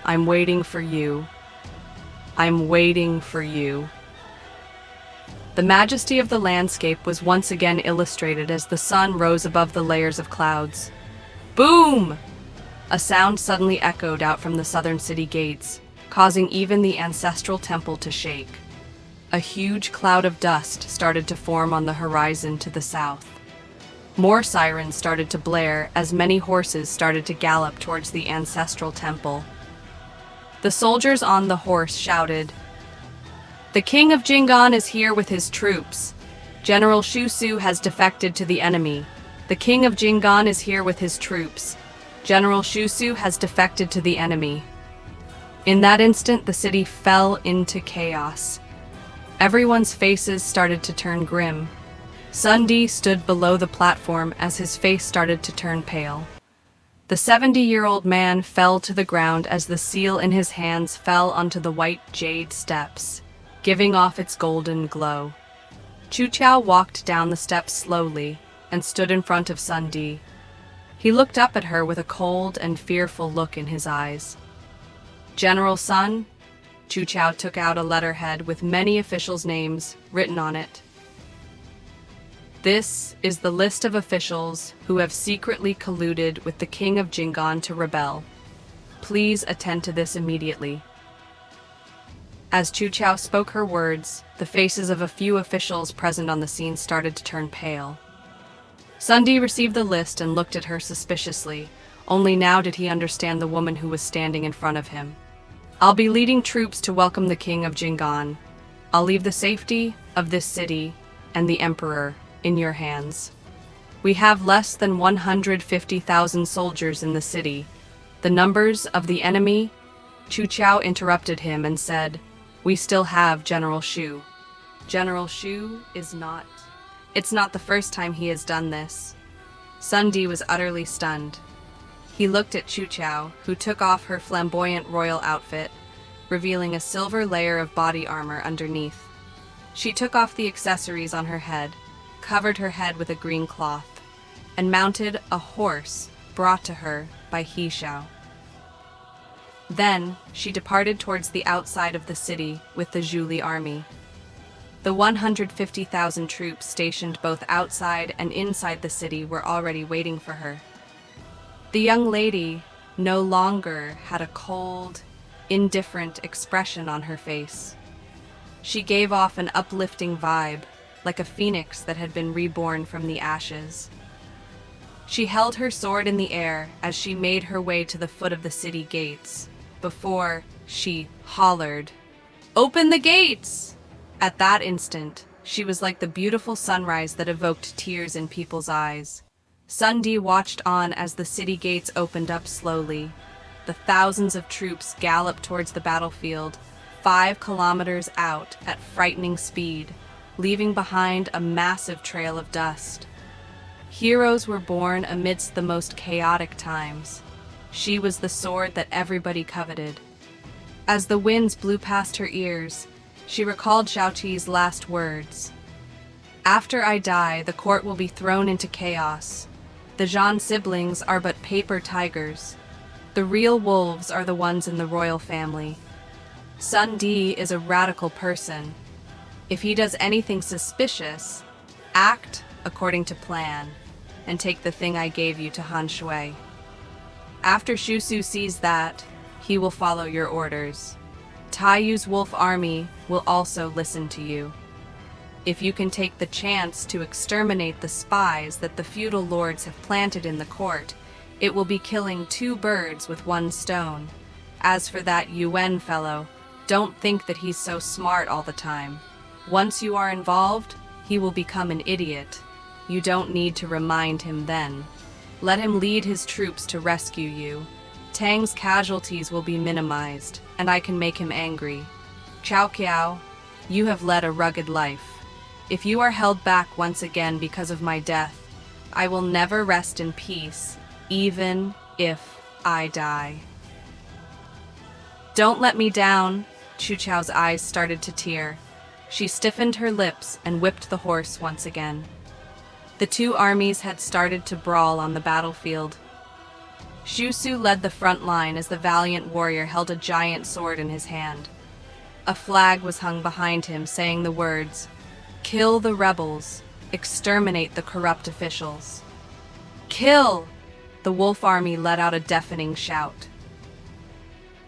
I'm waiting for you. I'm waiting for you." The majesty of the landscape was once again illustrated as the sun rose above the layers of clouds. Boom! A sound suddenly echoed out from the southern city gates, causing even the ancestral temple to shake. A huge cloud of dust started to form on the horizon to the south. More sirens started to blare as many horses started to gallop towards the ancestral temple. The soldiers on the horse shouted, "The king of Jingan is here with his troops. General Shusu has defected to the enemy. The king of Jingan is here with his troops. General Shusu has defected to the enemy." In that instant, the city fell into chaos. Everyone's faces started to turn grim. Sundi stood below the platform as his face started to turn pale. The 70-year-old man fell to the ground as the seal in his hands fell onto the white jade steps, giving off its golden glow. Chucha walked down the steps slowly and stood in front of Sundi. He looked up at her with a cold and fearful look in his eyes. "General Sun?" Chucha took out a letterhead with many officials' names written on it. "This is the list of officials who have secretly colluded with the king of Jingan to rebel. Please attend to this immediately." As Chucha spoke her words, the faces of a few officials present on the scene started to turn pale. Sundi received the list and looked at her suspiciously. Only now did he understand the woman who was standing in front of him. "I'll be leading troops to welcome the king of Jingan. I'll leave the safety of this city and the emperor in your hands. We have less than 150,000 soldiers in the city. The numbers of the enemy..." Chucha interrupted him and said, "We still have General Shu. General Shu is not... It's not the first time he has done this." Sundi was utterly stunned. He looked at Chucha, who took off her flamboyant royal outfit, revealing a silver layer of body armor underneath. She took off the accessories on her head, covered her head with a green cloth, and mounted a horse brought to her by He Shao. Then she departed towards the outside of the city with the Zhuli army. The 150,000 troops stationed both outside and inside the city were already waiting for her. The young lady no longer had a cold, indifferent expression on her face. She gave off an uplifting vibe, like a phoenix that had been reborn from the ashes. She held her sword in the air as she made her way to the foot of the city gates, before she hollered, "Open the gates!" At that instant, she was like the beautiful sunrise that evoked tears in people's eyes. Sundi watched on as the city gates opened up slowly. The thousands of troops galloped towards the battlefield, 5 kilometers out at frightening speed, leaving behind a massive trail of dust. Heroes were born amidst the most chaotic times. She was the sword that everybody coveted. As the winds blew past her ears, she recalled Xiaoqi's last words. "After I die, the court will be thrown into chaos. The Zhan siblings are but paper tigers. The real wolves are the ones in the royal family. Sun Di is a radical person. If he does anything suspicious, act according to plan, and take the thing I gave you to Han Shui. After Shusu sees that, he will follow your orders. Taiyu's wolf army will also listen to you. If you can take the chance to exterminate the spies that the feudal lords have planted in the court, it will be killing 2 birds with 1 stone. As for that Yuan fellow, don't think that he's so smart all the time. Once you are involved, he will become an idiot. You don't need to remind him then. Let him lead his troops to rescue you. Tang's casualties will be minimized, and I can make him angry. Chao Kiao, you have led a rugged life. If you are held back once again because of my death, I will never rest in peace, even if I die." "Don't let me down." Chuchao's eyes started to tear. She stiffened her lips and whipped the horse once again. The 2 armies had started to brawl on the battlefield. Xu Su led the front line as the valiant warrior held a giant sword in his hand. A flag was hung behind him saying the words, "Kill the rebels, exterminate the corrupt officials." "Kill!" The wolf army let out a deafening shout.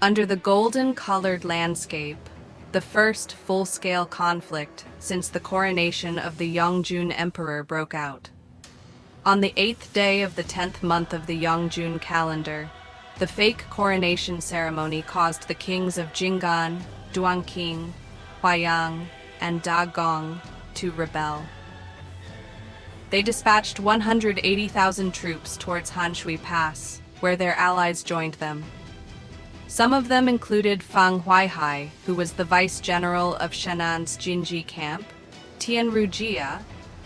Under the golden-colored landscape, the first full-scale conflict since the coronation of the Yongjun Emperor broke out. On the 8th day of the 10th month of the Yongjun calendar, the fake coronation ceremony caused the kings of Jinggan, Duanqing, Huaiyang, and Dagong to rebel. They dispatched 180,000 troops towards Hanshui Pass, where their allies joined them. Some of them included Fang Huaihai, who was the vice-general of Shennan's Jinji camp, Tian Rujia,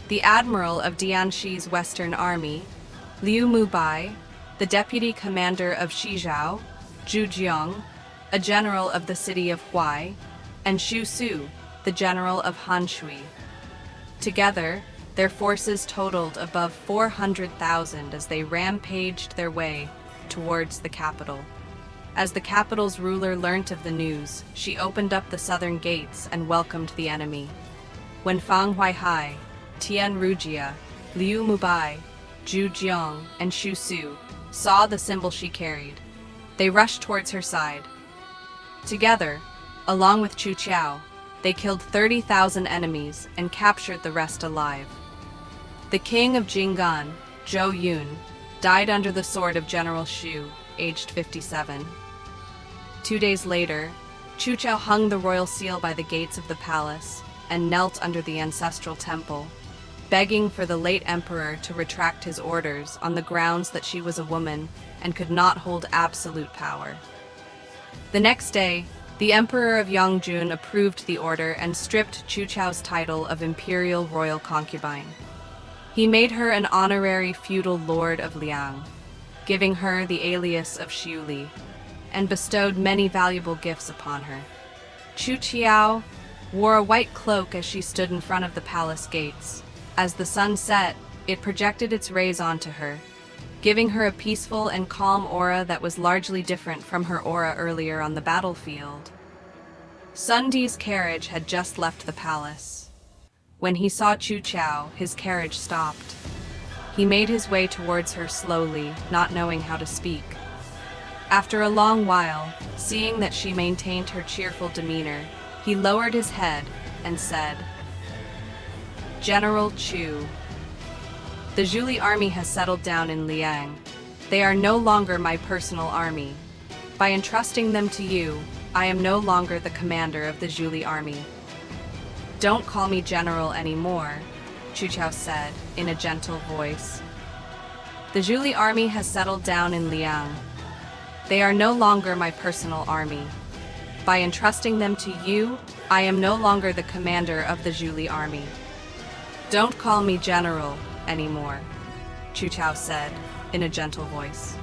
the admiral of Dianshi's Western Army, Liu Mubai, the deputy commander of Shizhou, Zhu Jiang, a general of the city of Huai, and Xu Su, the general of Hanshui. Together, their forces totaled above 400,000 as they rampaged their way towards the capital. As the capital's ruler learnt of the news, she opened up the southern gates and welcomed the enemy. When Fang Huaihai, Tian Rujia, Liu Mubai, Zhu Jiang, and Xu Su saw the symbol she carried, they rushed towards her side. Together, along with Chucha, they killed 30,000 enemies and captured the rest alive. The king of Jinggan, Zhou Yun, died under the sword of General Xu, aged 57. 2 days later, Chucha hung the royal seal by the gates of the palace and knelt under the ancestral temple, begging for the late emperor to retract his orders on the grounds that she was a woman and could not hold absolute power. The next day, the emperor of Yongjun approved the order and stripped Chuchao's title of imperial royal concubine. He made her an honorary feudal lord of Liang, giving her the alias of Xiuli, and bestowed many valuable gifts upon her. Chuchiao wore a white cloak as she stood in front of the palace gates. As the sun set, it projected its rays onto her, giving her a peaceful and calm aura that was largely different from her aura earlier on the battlefield. Sun Di's carriage had just left the palace. When he saw Chucha, his carriage stopped. He made his way towards her slowly, not knowing how to speak. After a long while, seeing that she maintained her cheerful demeanor, he lowered his head and said, "General Chu, the Zhuli army has settled down in Liang. They are no longer my personal army. By entrusting them to you, I am no longer the commander of the Zhuli army." "Don't call me general anymore," Chucha said in a gentle voice. "The Zhuli army has settled down in Liang. They are no longer my personal army. By entrusting them to you, I am no longer the commander of the Zhuli army." "Don't call me general anymore," Chucha said in a gentle voice.